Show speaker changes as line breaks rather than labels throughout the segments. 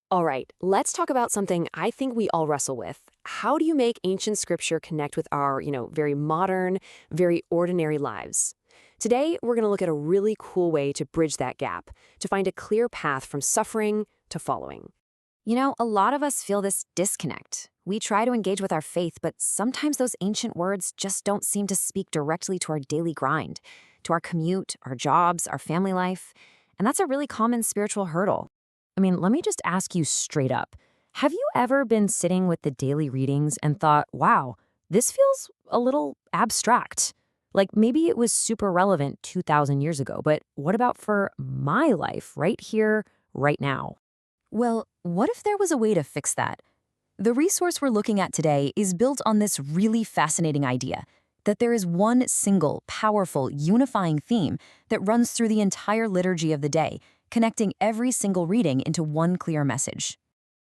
All right, let's talk about something I think we all wrestle with. How do you make ancient scripture connect with our, very modern, very ordinary lives? Today, we're going to look at a really cool way to bridge that gap, to find a clear path from suffering to following.
A lot of us feel this disconnect. We try to engage with our faith, but sometimes those ancient words just don't seem to speak directly to our daily grind, to our commute, our jobs, our family life. And that's a really common spiritual hurdle. Let me just ask you straight up. Have you ever been sitting with the daily readings and thought, wow, this feels a little abstract? Like maybe it was super relevant 2,000 years ago, but what about for my life right here, right now? Well, what if there was a way to fix that? The resource we're looking at today is built on this really fascinating idea that there is one single, powerful, unifying theme that runs through the entire liturgy of the day, connecting every single reading into one clear message.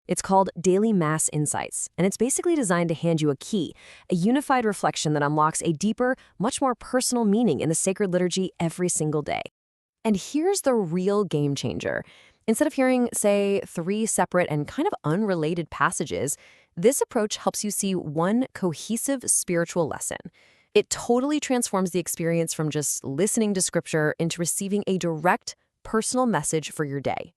It's called Daily Mass Insights, and it's basically designed to hand you a key, a unified reflection that unlocks a deeper, much more personal meaning in the sacred liturgy every single day. And here's the real game changer. Instead of hearing, say, three separate and kind of unrelated passages, this approach helps you see one cohesive spiritual lesson. It totally transforms the experience from just listening to scripture into receiving a direct, personal message for your day.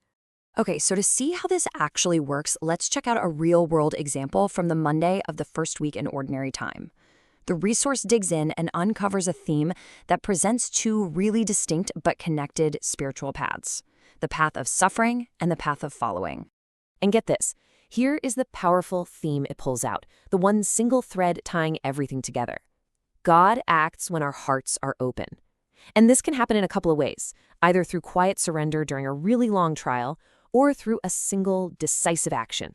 Okay, so to see how this actually works, let's check out a real-world example from the Monday of the first week in Ordinary Time. The resource digs in and uncovers a theme that presents two really distinct but connected spiritual paths: the path of suffering and the path of following. And get this, here is the powerful theme it pulls out, the one single thread tying everything together. God acts when our hearts are open. And this can happen in a couple of ways, either through quiet surrender during a really long trial or through a single decisive action.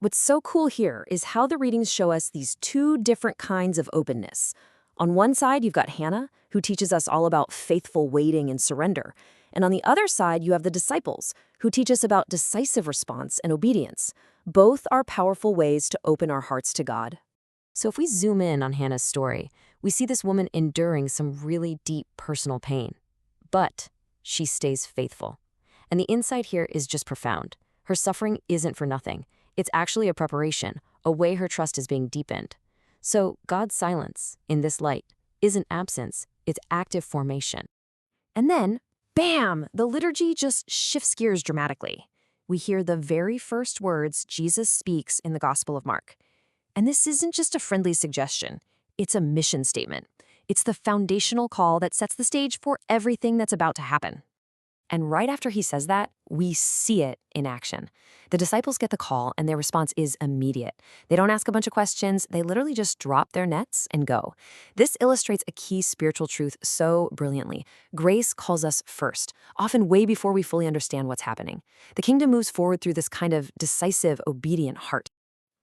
What's so cool here is how the readings show us these two different kinds of openness. On one side, you've got Hannah, who teaches us all about faithful waiting and surrender. And on the other side, you have the disciples, who teach us about decisive response and obedience. Both are powerful ways to open our hearts to God. So if we zoom in on Hannah's story, we see this woman enduring some really deep personal pain. But she stays faithful. And the insight here is just profound. Her suffering isn't for nothing. It's actually a preparation, a way her trust is being deepened. So God's silence, in this light, isn't absence, it's active formation. And then, bam, the liturgy just shifts gears dramatically. We hear the very first words Jesus speaks in the Gospel of Mark. And this isn't just a friendly suggestion, it's a mission statement. It's the foundational call that sets the stage for everything that's about to happen. And right after he says that, we see it in action. The disciples get the call, and their response is immediate. They don't ask a bunch of questions. They literally just drop their nets and go. This illustrates a key spiritual truth so brilliantly. Grace calls us first, often way before we fully understand what's happening. The kingdom moves forward through this kind of decisive, obedient heart.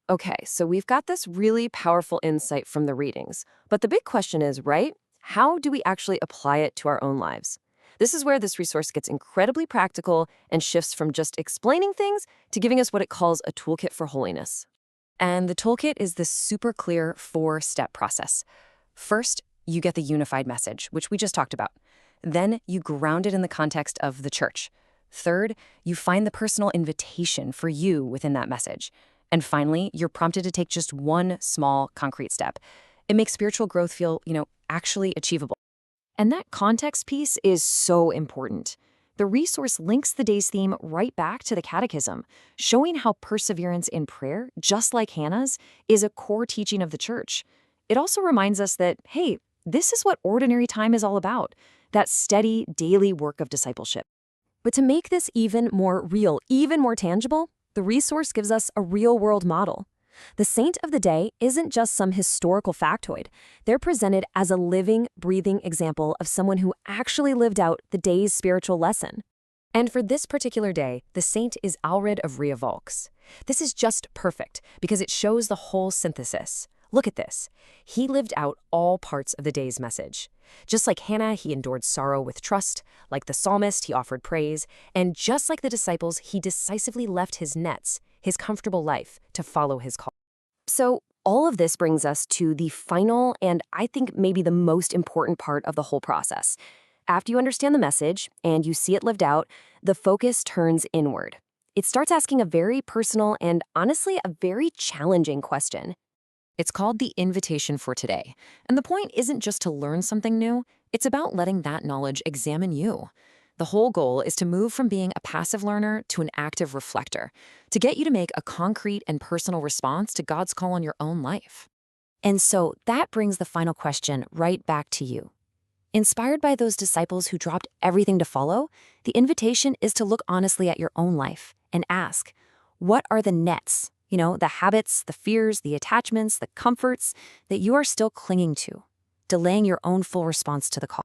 Okay, so we've got this really powerful insight from the readings. But the big question is, right? How do we actually apply it to our own lives? This is where this resource gets incredibly practical and shifts from just explaining things to giving us what it calls a toolkit for holiness. And the toolkit is this super clear 4-step process. First, you get the unified message, which we just talked about. Then you ground it in the context of the church. Third, you find the personal invitation for you within that message. And finally, you're prompted to take just one small, concrete step. It makes spiritual growth feel, actually achievable. And that context piece is so important. The resource links the day's theme right back to the Catechism, showing how perseverance in prayer, just like Hannah's, is a core teaching of the Church. It also reminds us that, hey, this is what ordinary time is all about, that steady, daily work of discipleship. But to make this even more real, even more tangible, the resource gives us a real-world model. The saint of the day isn't just some historical factoid. They're presented as a living, breathing example of someone who actually lived out the day's spiritual lesson. And for this particular day, the saint is Alred of Riavolx. This is just perfect because it shows the whole synthesis. Look at this. He lived out all parts of the day's message. Just like Hannah, he endured sorrow with trust. Like the psalmist, he offered praise. And just like the disciples, he decisively left his nets, his comfortable life, to follow his call. So all of this brings us to the final and I think maybe the most important part of the whole process. After you understand the message and you see it lived out, the focus turns inward. It starts asking a very personal and honestly a very challenging question.
It's called the invitation for today. And the point isn't just to learn something new, it's about letting that knowledge examine you. The whole goal is to move from being a passive learner to an active reflector, to get you to make a concrete and personal response to God's call on your own life. And so that brings the final question right back to you. Inspired by those disciples who dropped everything to follow, the invitation is to look honestly at your own life and ask, what are the nets, the habits, the fears, the attachments, the comforts that you are still clinging to, delaying your own full response to the call?